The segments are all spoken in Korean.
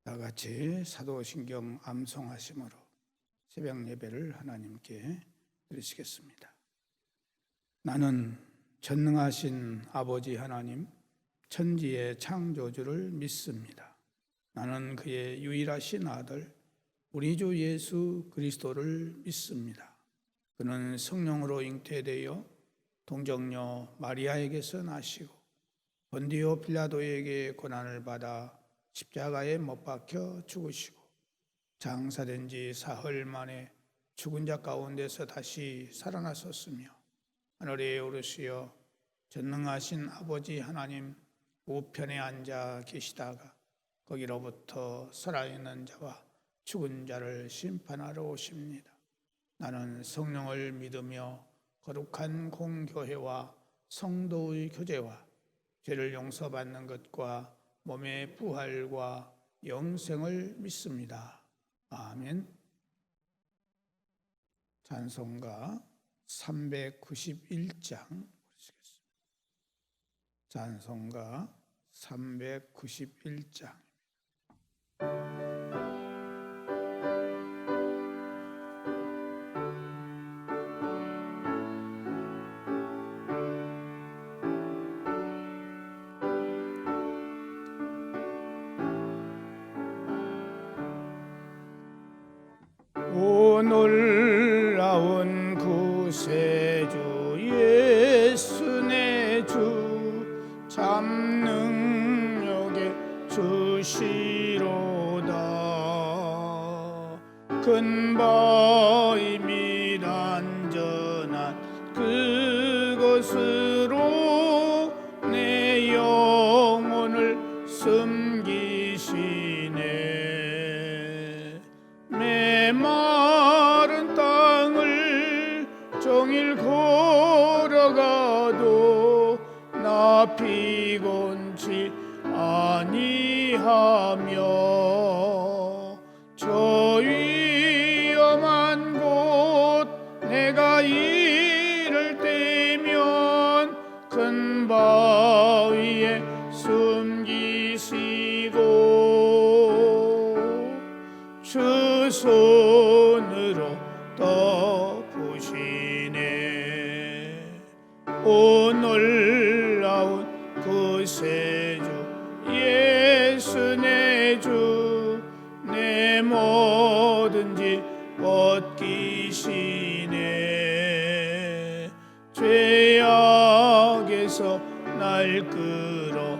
다 같이 사도신경 암송하심으로 새벽 예배를 하나님께 드리시겠습니다. 나는 전능하신 아버지 하나님, 천지의 창조주를 믿습니다. 나는 그의 유일하신 아들, 우리 주 예수 그리스도를 믿습니다. 그는 성령으로 잉태되어 동정녀 마리아에게서 나시고 본디오 빌라도에게 고난을 받아 십자가에 못 박혀 죽으시고 장사된 지 사흘 만에 죽은 자 가운데서 다시 살아나셨으며 하늘에 오르시어 전능하신 아버지 하나님 우편에 앉아 계시다가 거기로부터 살아있는 자와 죽은 자를 심판하러 오십니다. 나는 성령을 믿으며 거룩한 공교회와 성도의 교제와 죄를 용서받는 것과 몸의 부활과 영생을 믿습니다. 아멘. 찬송가 391장 보시겠습니다. 찬송가 391장. 오 놀라운 구세주 예수 내 주 참 능력의 주시로다. 근바의 및 안전한 그곳으로 내 영혼을 숨기시네. 메마른 땅을 종일 걸어가도 나 피곤치 아니하며 저 위험한 곳 내가 이를 때면 큰 바위에 숨기시고 주 손으로 덮으시네. 오 놀라운 구세주 예수 내 주 내 뭐든지 벗기시네. 죄악에서 날 끌어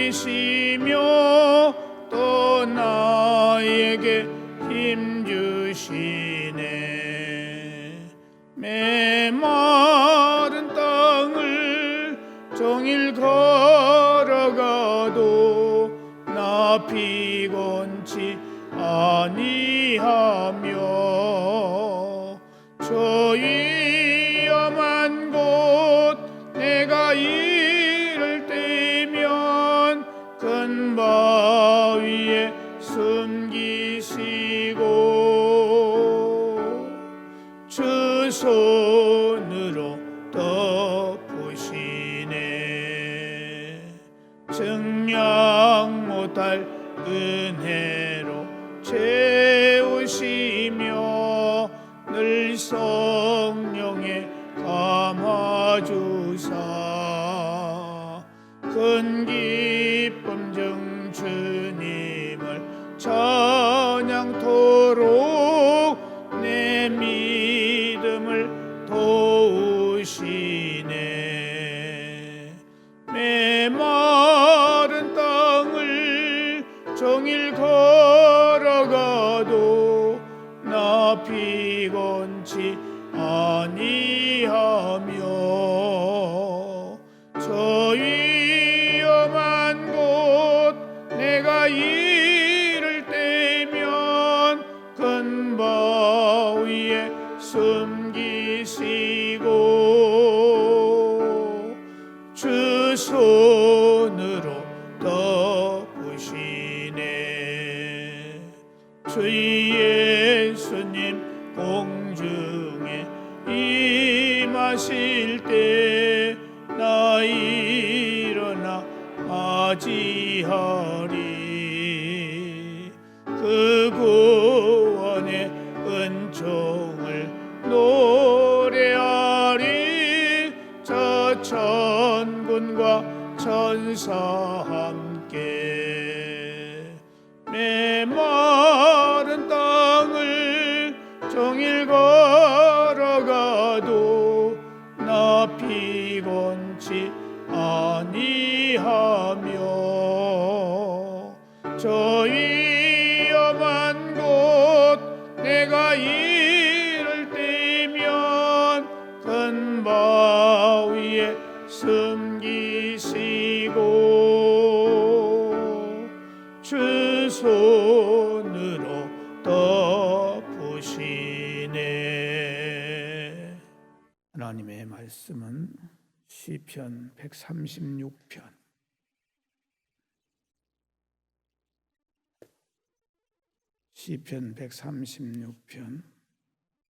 올리시며 또 나에게 힘 주시네. 메마른 땅을 종일 걸어가도 나 피곤치 아니하며 저 위험한 곳 내가 이를 때면 큰 바위에 숨기시고 주 손으로 덮으시네. 증량 못할 은혜로 채우시며 늘 성령에 감화주사 큰 기쁨 중 주님을 찬양토록 내 믿음을 도우시네. 메마른 땅을 종일 걸어가도 나 피곤치 아니하며 저 위험한 곳 내가 이를 때면 큰 바위에 숨기시고 주 손으로 덮으시네. 주의 예수님 공중에 임하실 때 나 일어나 맞이하리. 은총을 노래하리 저 천군과 천사 함께 메마른 땅을 종일 걸어가도 나 피곤치 아니하며 저 위험한 곳 내가 이를 때면 큰 바위에 숨기시고 주 손으로 덮으시네. 하나님의 말씀은 시편 136편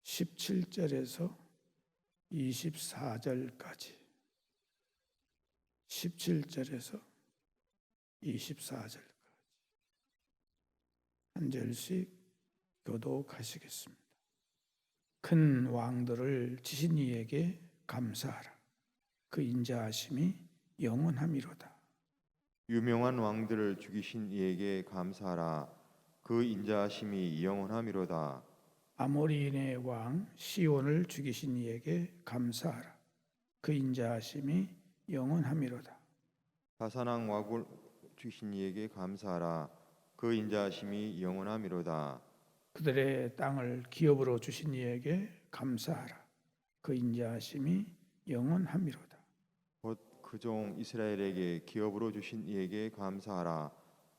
17절에서 24절까지 17절에서 24절까지 한 절씩 교독하시겠습니다. 큰 왕들을 지신 이에게 감사하라. 그 인자하심이 영원함이로다. 유명한 왕들을 죽이신 이에게 감사하라. 그 인자하심이 영원함이로다. 아모리인의 왕 시온을 죽이신 이에게 감사하라. 그 인자하심이 영원함이로다. 바산왕 왁을 죽이신 이에게 감사하라. 그 인자하심이 영원함이로다. 그들의 땅을 기업으로 주신 이에게 감사하라. 그 인자하심이 영원함이로다. 곧 그 종 이스라엘에게 기업으로 주신 이에게 감사하라.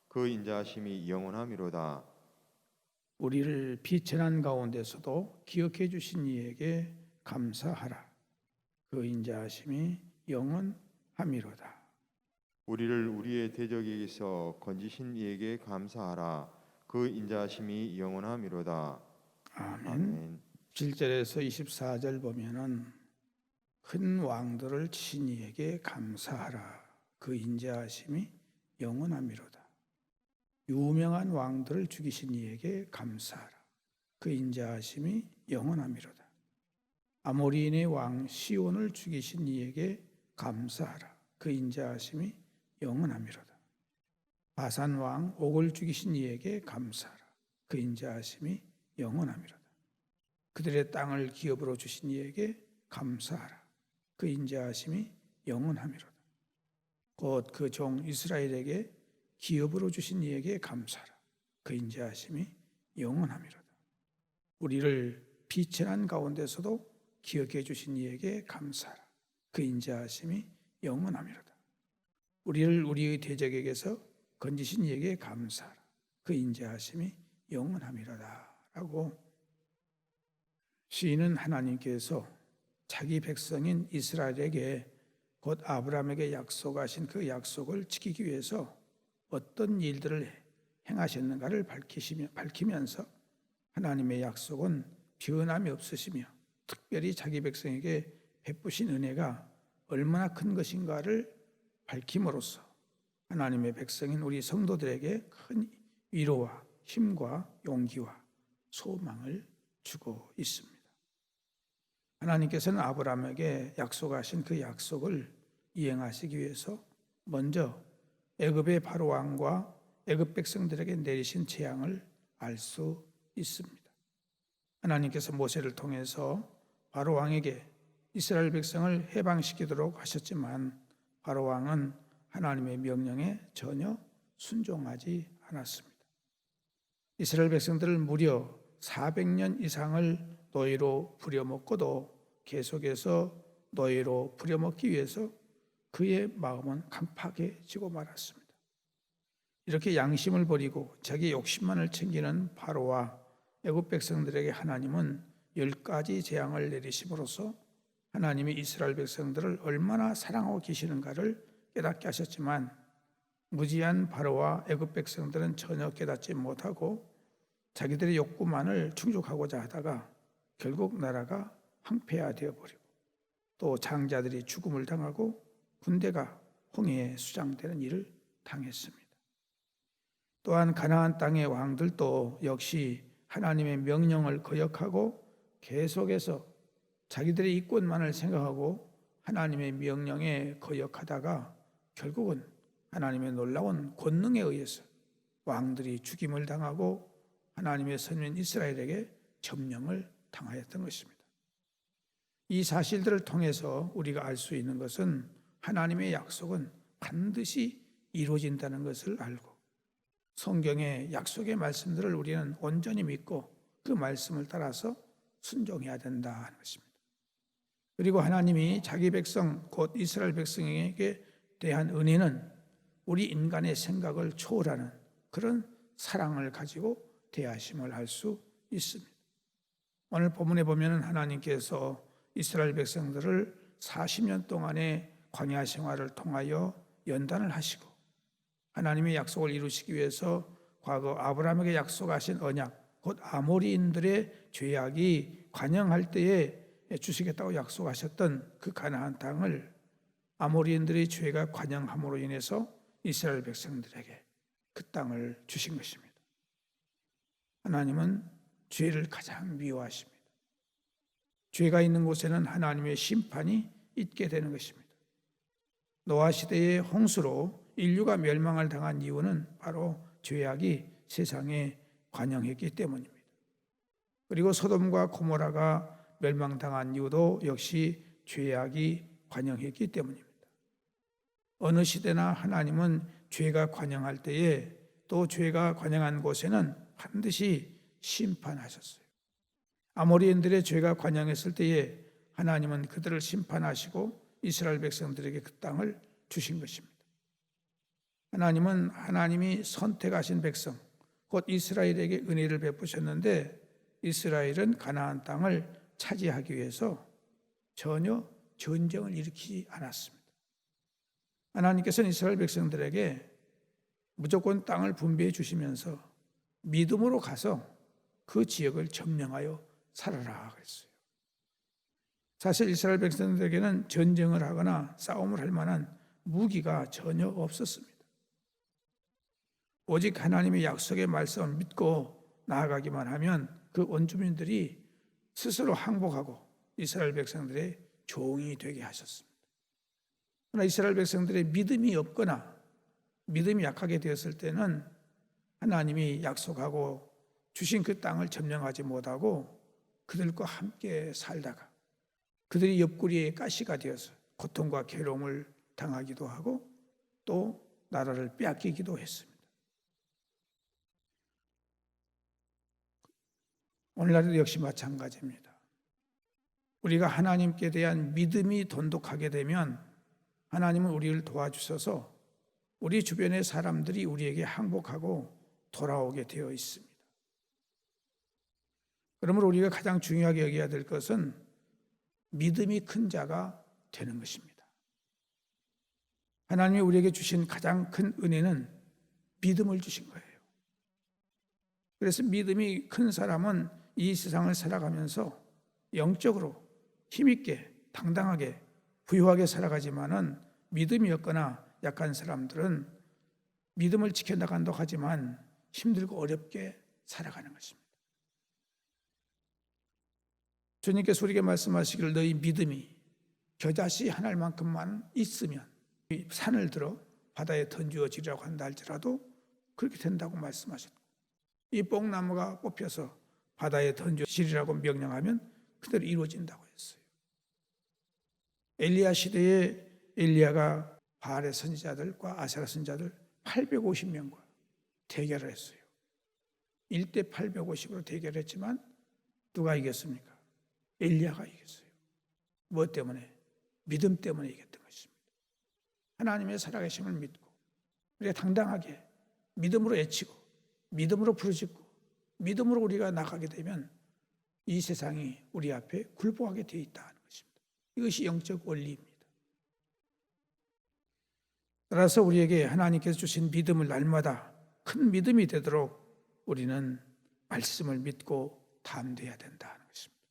그 인자하심이 영원함이로다. 우리를 비천한 가운데서도 기억해 주신 이에게 감사하라. 그 인자하심이 영원함이로다. 우리를 우리의 대적에게서 건지신 이에게 감사하라. 그 인자하심이 영원함이로다. 아멘. 7절에서 24절 보면은 큰 왕들을 치신 이에게 감사하라. 그 인자하심이 영원함이로다. 유명한 왕들을 죽이신 이에게 감사하라. 그 인자하심이 영원함이로다. 아모리인의 왕 시온을 죽이신 이에게 감사하라. 그 인자하심이 영원함이로다. 바산 왕 옥을 죽이신 이에게 감사하라. 그 인자하심이 영원함이로다. 그들의 땅을 기업으로 주신 이에게 감사하라. 그 인자하심이 영원함이로다. 곧 그 종 이스라엘에게 기업으로 주신 이에게 감사하라. 그 인자하심이 영원함이로다. 우리를 비천한 가운데서도 기억해 주신 이에게 감사하라. 그 인자하심이 영원함이로다. 우리를 우리의 대적에게서 건지신 이에게 감사하라. 그 인자하심이 영원함이로다. 라고 시인은 하나님께서 자기 백성인 이스라엘에게 곧 아브라함에게 약속하신 그 약속을 지키기 위해서 어떤 일들을 행하셨는가를 밝히면서 하나님의 약속은 변함이 없으시며 특별히 자기 백성에게 베푸신 은혜가 얼마나 큰 것인가를 밝힘으로써 하나님의 백성인 우리 성도들에게 큰 위로와 힘과 용기와 소망을 주고 있습니다. 하나님께서는 아브라함에게 약속하신 그 약속을 이행하시기 위해서 먼저 애굽의 바로 왕과 애굽 백성들에게 내리신 재앙을 알 수 있습니다. 하나님께서 모세를 통해서 바로 왕에게 이스라엘 백성을 해방시키도록 하셨지만 바로 왕은 하나님의 명령에 전혀 순종하지 않았습니다. 이스라엘 백성들을 무려 400년 이상을 노예로 부려먹고도 계속해서 노예로 부려먹기 위해서 그의 마음은 강팍해지고 말았습니다. 이렇게 양심을 버리고 자기 욕심만을 챙기는 바로와 애굽 백성들에게 하나님은 10가지 재앙을 내리심으로써 하나님이 이스라엘 백성들을 얼마나 사랑하고 계시는가를 깨닫게 하셨지만 무지한 바로와 애굽 백성들은 전혀 깨닫지 못하고 자기들의 욕구만을 충족하고자 하다가 결국 나라가 황폐화되어 버리고 또 장자들이 죽음을 당하고 군대가 홍해에 수장되는 일을 당했습니다. 또한 가나안 땅의 왕들도 역시 하나님의 명령을 거역하고 계속해서 자기들의 이권만을 생각하고 하나님의 명령에 거역하다가 결국은 하나님의 놀라운 권능에 의해서 왕들이 죽임을 당하고 하나님의 선민 이스라엘에게 점령을 당하였던 것입니다. 이 사실들을 통해서 우리가 알 수 있는 것은 하나님의 약속은 반드시 이루어진다는 것을 알고 성경의 약속의 말씀들을 우리는 온전히 믿고 그 말씀을 따라서 순종해야 된다는 것입니다. 그리고 하나님이 자기 백성 곧 이스라엘 백성에게 대한 은혜는 우리 인간의 생각을 초월하는 그런 사랑을 가지고 대하심을 할 수 있습니다. 오늘 본문에 보면 하나님께서 이스라엘 백성들을 40년 동안의 광야 생활을 통하여 연단을 하시고 하나님의 약속을 이루시기 위해서 과거 아브라함에게 약속하신 언약 곧 아모리인들의 죄악이 관영할 때에 주시겠다고 약속하셨던 그 가나안 땅을 아모리인들의 죄가 관영함으로 인해서 이스라엘 백성들에게 그 땅을 주신 것입니다. 하나님은 죄를 가장 미워하십니다. 죄가 있는 곳에는 하나님의 심판이 있게 되는 것입니다. 노아 시대의 홍수로 인류가 멸망을 당한 이유는 바로 죄악이 세상에 관영했기 때문입니다. 그리고 소돔과 고모라가 멸망당한 이유도 역시 죄악이 관영했기 때문입니다. 어느 시대나 하나님은 죄가 관영할 때에 또 죄가 관영한 곳에는 반드시 심판하셨어요. 아모리인들의 죄가 관영했을 때에 하나님은 그들을 심판하시고 이스라엘 백성들에게 그 땅을 주신 것입니다. 하나님은 하나님이 선택하신 백성 곧 이스라엘에게 은혜를 베푸셨는데 이스라엘은 가나안 땅을 차지하기 위해서 전혀 전쟁을 일으키지 않았습니다. 하나님께서는 이스라엘 백성들에게 무조건 땅을 분배해 주시면서 믿음으로 가서 그 지역을 점령하여 살아라 그랬어요. 사실 이스라엘 백성들에게는 전쟁을 하거나 싸움을 할 만한 무기가 전혀 없었습니다. 오직 하나님의 약속의 말씀을 믿고 나아가기만 하면 그 원주민들이 스스로 항복하고 이스라엘 백성들의 종이 되게 하셨습니다. 그러나 이스라엘 백성들의 믿음이 없거나 믿음이 약하게 되었을 때는 하나님이 약속하고 주신 그 땅을 점령하지 못하고 그들과 함께 살다가 그들이 옆구리에 가시가 되어서 고통과 괴로움을 당하기도 하고 또 나라를 빼앗기기도 했습니다. 오늘날도 역시 마찬가지입니다. 우리가 하나님께 대한 믿음이 돈독하게 되면 하나님은 우리를 도와주셔서 우리 주변의 사람들이 우리에게 항복하고 돌아오게 되어 있습니다. 그러므로 우리가 가장 중요하게 여겨야 될 것은 믿음이 큰 자가 되는 것입니다. 하나님이 우리에게 주신 가장 큰 은혜는 믿음을 주신 거예요. 그래서 믿음이 큰 사람은 이 세상을 살아가면서 영적으로 힘있게 당당하게 부유하게 살아가지만은 믿음이 없거나 약한 사람들은 믿음을 지켜나간다고 하지만 힘들고 어렵게 살아가는 것입니다. 주님께서 우리에게 말씀하시기를 너희 믿음이 겨자씨 하나만큼만 있으면 산을 들어 바다에 던지어지리라고 한다 할지라도 그렇게 된다고 말씀하셨고 이 뽕나무가 뽑혀서 바다에 던져지리라고 명령하면 그대로 이루어진다고 했어요. 엘리야 시대에 엘리야가 바알의 선지자들과 아세라 선지자들 850명과 대결을 했어요. 1대 850으로 대결했지만 누가 이겼습니까? 엘리야가 이겼어요. 무엇 때문에? 믿음 때문에 이겼던 것입니다. 하나님의 살아계심을 믿고 우리가 당당하게 믿음으로 외치고 믿음으로 부르짖고 믿음으로 우리가 나가게 되면 이 세상이 우리 앞에 굴복하게 되어 있다는 것입니다. 이것이 영적 원리입니다. 따라서 우리에게 하나님께서 주신 믿음을 날마다 큰 믿음이 되도록 우리는 말씀을 믿고 담대해야 된다는 것입니다.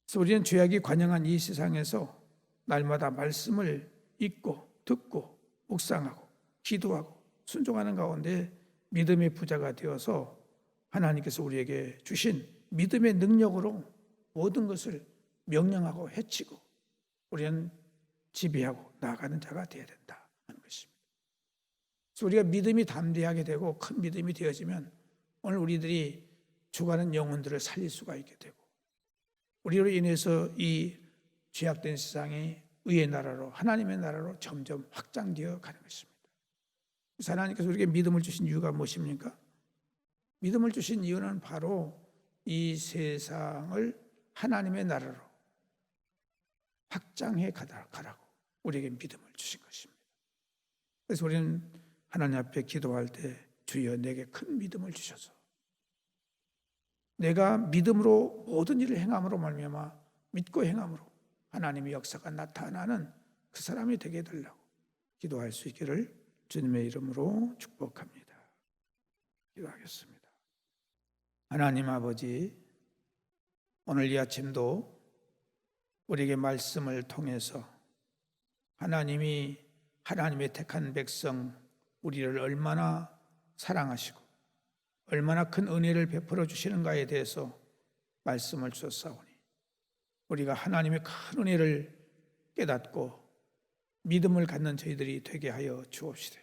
그래서 우리는 죄악이 관영한 이 세상에서 날마다 말씀을 읽고 듣고 묵상하고 기도하고 순종하는 가운데 믿음의 부자가 되어서 하나님께서 우리에게 주신 믿음의 능력으로 모든 것을 명령하고 해치고 우리는 지배하고 나아가는 자가 되어야 된다 하는 것입니다. 그래서 우리가 믿음이 담대하게 되고 큰 믿음이 되어지면 오늘 우리들이 죽어가는 영혼들을 살릴 수가 있게 되고 우리로 인해서 이 죄악된 세상이 의의 나라로 하나님의 나라로 점점 확장되어 가는 것입니다. 그래서 하나님께서 우리에게 믿음을 주신 이유가 무엇입니까? 믿음을 주신 이유는 바로 이 세상을 하나님의 나라로 확장해 가라고 우리에게 믿음을 주신 것입니다. 그래서 우리는 하나님 앞에 기도할 때 주여 내게 큰 믿음을 주셔서 내가 믿음으로 모든 일을 행함으로 말미암아 믿고 행함으로 하나님의 역사가 나타나는 그 사람이 되게 해달라고 기도할 수 있기를 주님의 이름으로 축복합니다. 기도하겠습니다. 하나님 아버지, 오늘 이 아침도 우리에게 말씀을 통해서 하나님이 하나님의 택한 백성 우리를 얼마나 사랑하시고 얼마나 큰 은혜를 베풀어 주시는가에 대해서 말씀을 주셨사오니 우리가 하나님의 큰 은혜를 깨닫고 믿음을 갖는 저희들이 되게 하여 주옵시되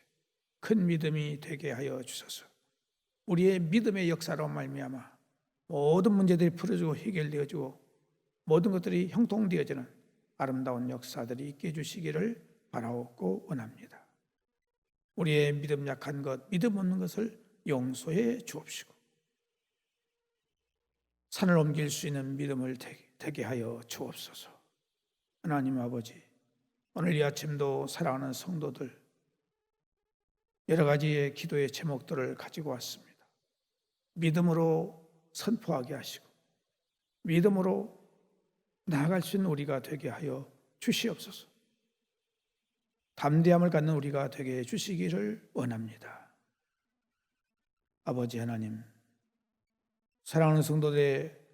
큰 믿음이 되게 하여 주소서. 우리의 믿음의 역사로 말미암아 모든 문제들이 풀어지고 해결되어지고 모든 것들이 형통되어지는 아름다운 역사들이 있게 해주시기를 바라옵고 원합니다. 우리의 믿음 약한 것, 믿음 없는 것을 용서해 주옵시고 산을 옮길 수 있는 믿음을 되게 하여 주옵소서. 하나님 아버지, 오늘 이 아침도 사랑하는 성도들 여러 가지의 기도의 제목들을 가지고 왔습니다. 믿음으로 선포하게 하시고 믿음으로 나아갈 수 있는 우리가 되게 하여 주시옵소서. 담대함을 갖는 우리가 되게 해주시기를 원합니다. 아버지 하나님, 사랑하는 성도들의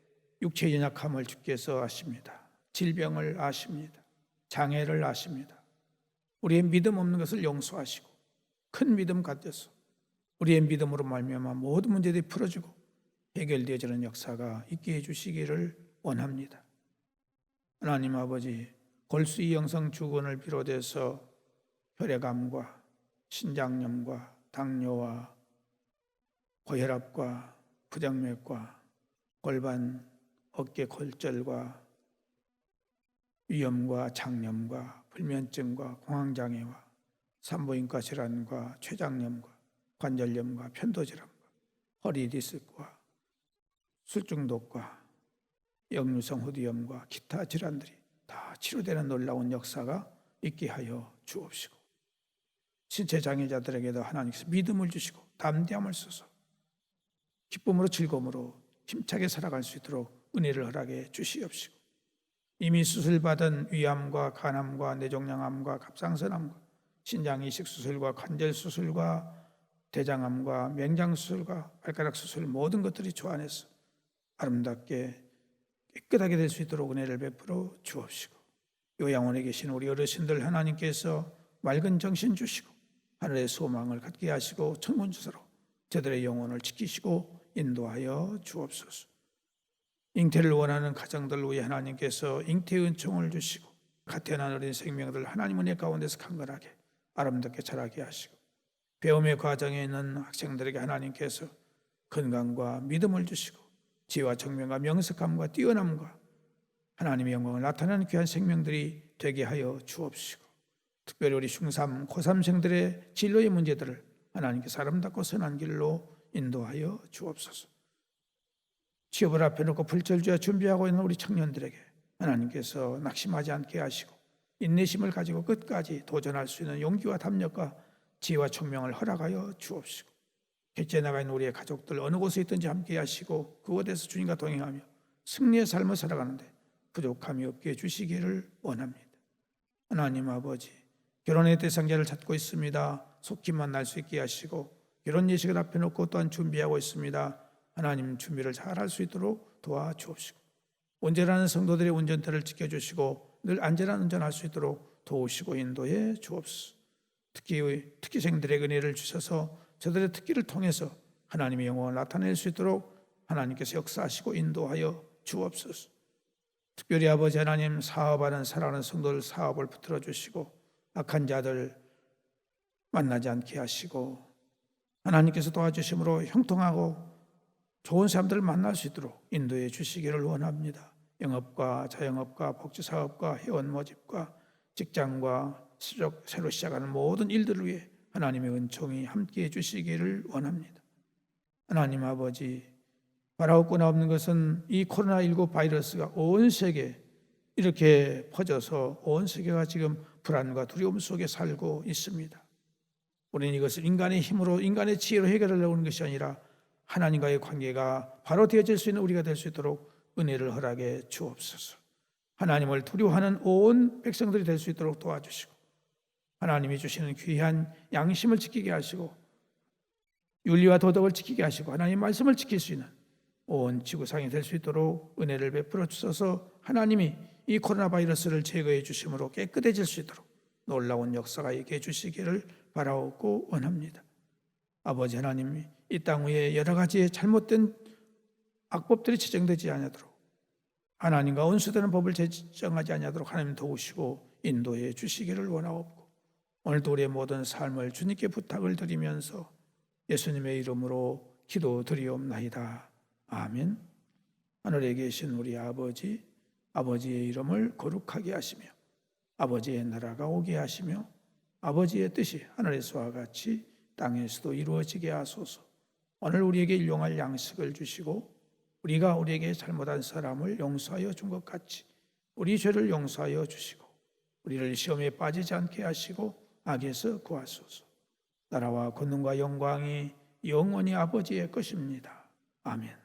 육체의 연약함을 주께서 아십니다. 질병을 아십니다. 장애를 아십니다. 우리의 믿음 없는 것을 용서하시고 큰 믿음 가져서 우리의 믿음으로 말미암아 모든 문제들이 풀어지고 해결되어지는 역사가 있게 해주시기를 원합니다. 하나님 아버지, 골수이 영성 주근을 비롯해서 혈액암과 신장염과 당뇨와 고혈압과 부정맥과 골반 어깨 골절과 위염과 장염과 불면증과 공황장애와 산부인과 질환과 췌장염과 관절염과 편도질환과 허리 디스크와 술중독과 역류성 후두염과 기타 질환들이 다 치료되는 놀라운 역사가 있게 하여 주옵시고 신체 장애자들에게도 하나님께서 믿음을 주시고 담대함을 써서 기쁨으로 즐거움으로 힘차게 살아갈 수 있도록 은혜를 허락해 주시옵시고 이미 수술받은 위암과 간암과 뇌종양암과 갑상선암과 신장 이식 수술과 관절 수술과 대장암과 맹장 수술과 발가락 수술 모든 것들이 주 안에서 아름답게 깨끗하게 될 수 있도록 은혜를 베풀어 주옵시고 요양원에 계신 우리 어르신들 하나님께서 맑은 정신 주시고 하늘의 소망을 갖게 하시고 천군주사로 저들의 영혼을 지키시고 인도하여 주옵소서. 잉태를 원하는 가정들 위해 하나님께서 잉태의 은총을 주시고 갓 태어난 어린 생명들 하나님 은혜 가운데서 강건하게 아름답게 자라게 하시고 배움의 과정에 있는 학생들에게 하나님께서 건강과 믿음을 주시고 지혜와 청명과 명석함과 뛰어남과 하나님의 영광을 나타내는 귀한 생명들이 되게 하여 주옵시고 특별히 우리 중3, 고3생들의 진로의 문제들을 하나님께서 아름답고 선한 길로 인도하여 주옵소서. 취업을 앞에 놓고 불철주야 준비하고 있는 우리 청년들에게 하나님께서 낙심하지 않게 하시고 인내심을 가지고 끝까지 도전할 수 있는 용기와 담력과 지혜와 총명을 허락하여 주옵시고 객지에 나가 있는 우리의 가족들 어느 곳에 있든지 함께 하시고 그곳에서 주님과 동행하며 승리의 삶을 살아가는데 부족함이 없게 해주시기를 원합니다. 하나님 아버지, 결혼의 대상자를 찾고 있습니다. 속히 만날 수 있게 하시고 결혼 예식을 앞에 놓고 또한 준비하고 있습니다. 하나님 준비를 잘 할 수 있도록 도와주옵시고 운전하는 성도들의 운전대를 지켜주시고 늘 안전한 운전할 수 있도록 도우시고 인도해 주옵소서. 특기생들의 은혜를 주셔서 저들의 특기를 통해서 하나님의 영광을 나타낼 수 있도록 하나님께서 역사하시고 인도하여 주옵소서. 특별히 아버지 하나님, 사업하는 사랑하는 성도들 사업을 붙들어 주시고 악한 자들 만나지 않게 하시고 하나님께서 도와주심으로 형통하고 좋은 사람들을 만날 수 있도록 인도해 주시기를 원합니다. 영업과 자영업과 복지사업과 회원 모집과 직장과 새로 시작하는 모든 일들을 위해 하나님의 은총이 함께해 주시기를 원합니다. 하나님 아버지, 바라옵거나 없는 것은 이 코로나19 바이러스가 온 세계에 이렇게 퍼져서 온 세계가 지금 불안과 두려움 속에 살고 있습니다. 우리는 이것을 인간의 힘으로 인간의 지혜로 해결하려고 하는 것이 아니라 하나님과의 관계가 바로 되어질 수 있는 우리가 될 수 있도록 은혜를 허락해 주옵소서. 하나님을 두려워하는 온 백성들이 될 수 있도록 도와주시고 하나님이 주시는 귀한 양심을 지키게 하시고 윤리와 도덕을 지키게 하시고 하나님의 말씀을 지킬 수 있는 온 지구상이 될 수 있도록 은혜를 베풀어 주셔서 하나님이 이 코로나 바이러스를 제거해 주심으로 깨끗해질 수 있도록 놀라운 역사가 있게 해주시기를 바라옵고 원합니다. 아버지 하나님, 이 땅 위에 여러 가지의 잘못된 악법들이 지정되지 않도록 하나님과 원수되는 법을 제정하지 않도록 하나님 도우시고 인도해 주시기를 원하옵고 오늘도 우리의 모든 삶을 주님께 부탁을 드리면서 예수님의 이름으로 기도드리옵나이다. 아멘. 하늘에 계신 우리 아버지, 아버지의 이름을 거룩하게 하시며 아버지의 나라가 오게 하시며 아버지의 뜻이 하늘에서와 같이 땅에서도 이루어지게 하소서. 오늘 우리에게 일용할 양식을 주시고 우리가 우리에게 잘못한 사람을 용서하여 준 것 같이 우리 죄를 용서하여 주시고 우리를 시험에 빠지지 않게 하시고 악에서 구하소서. 나라와 권능과 영광이 영원히 아버지의 것입니다. 아멘.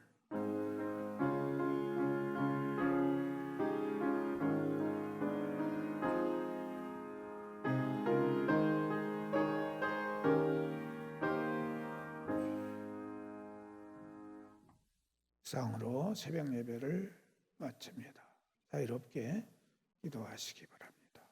이상으로 새벽 예배를 마칩니다. 자유롭게 기도하시기 바랍니다.